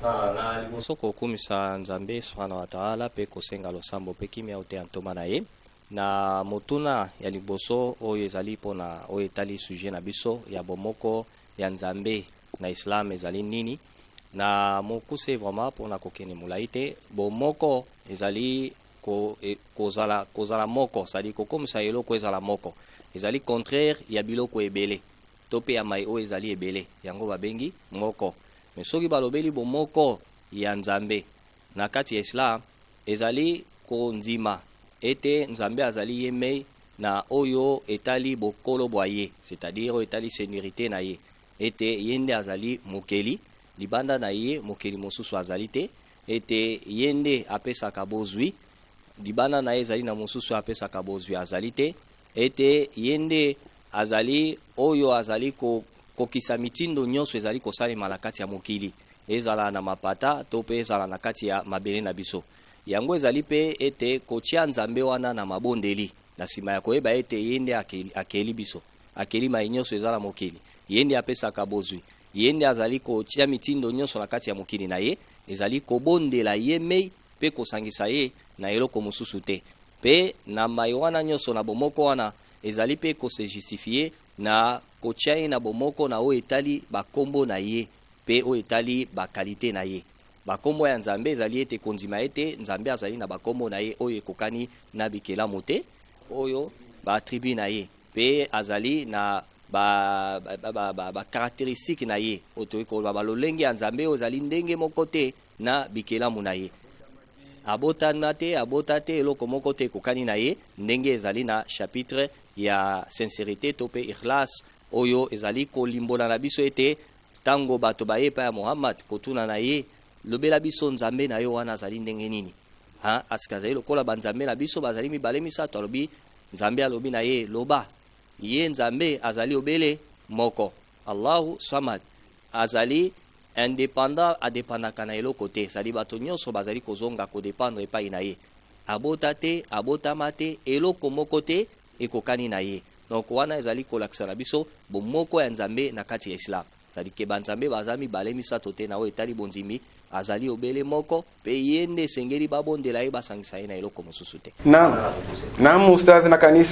na liboso kokumisa Nzambe subhanahu wa ta'ala pe kosenga losambo pe kimia ute antoma na ye na motuna ya liboso oyo ezali pona oyo etali sujet na biso ya bomoko ya Nzambe na Islam ezali nini na mokuse vraiment pona kokene mulai te. Bomoko ezali kozala moko, sadi kokomisa eloko ezala moko ezali contraire ya biloko ebele to pe ya mai oyo ezali ebele yango babengi moko. Me soki balobeli bomoko ya Nzambe na kati ya Islam ezali konzima ete Nzambe azali yemei na oyo etali bokolo boye, c'est-à-dire oyo etali seniorité na ye, ete yende azali mokeli libanda na ye mokeli mosusu azali te, ete yende apesaka bozwi libanda na ye ezali na mosusu apesaka bozwi azali te, ete yende azali oyo azali kokisa mitindo nyonso ezali kosalema na kati ya mokili, ezala na mapata to pe ezala na kati ya mabele na biso. Yango ezali pe ete kotia Nzambe wana na mabondeli na sima ya koyeba ete yende akeli biso, akeli mai nyonso ezala mokili, yende apesaka bozwi, yende azali kotia mitindo nyonso na kati ya mokili na ye, ezali kobondela ye mei pe kosangisa ye na eloko mosusu te. Pe na mai wana nyonso na bomoko wana ezali pe kose justifier na kotia ye na bomoko na oyo etali bakombo na ye pe oyo etali bakalite na ye. Bakombo ya Nzambe ezali ete kondima ete Nzambe azali na bakombo na ye oyo ekokani na bikelamu te, oyo batribu na ye pe azali na ba caractéristique na ye oto ekoloba balolenge ya Nzambe ozali ndenge moko te na bikelamu na ye. Abota te eloko moko te kokani na ye ndenge ezali na chapitre ya sincérité to pe ikhlas oyo ezali kolimbola na biso ete tango bato baye pa ya Muhammad kotuna na ye lobela biso Nzambe na yo wana azali ndenge nini, asikazali lokola banzambe na biso bazali mibale misato, alobi Nzambe alobi na ye loba ye Nzambe azali obele moko, Allahu Samad, azali indépendant adépendaka na eloko te, sadi bato nyonso bazali kozonga kodépendre epai na ye, abota te abotama te eloko moko te ekokani na ye. Donc wana ezali kolakisa na biso bomoko ya Nzambe na kati ya Islam, sadi ke banzambe bazali mibale misato te na oyo etali bonzimi azali obele moko pe yende sengeli babondela ye basangisa ye na eloko mosusu te. Naam ustaz na kanisa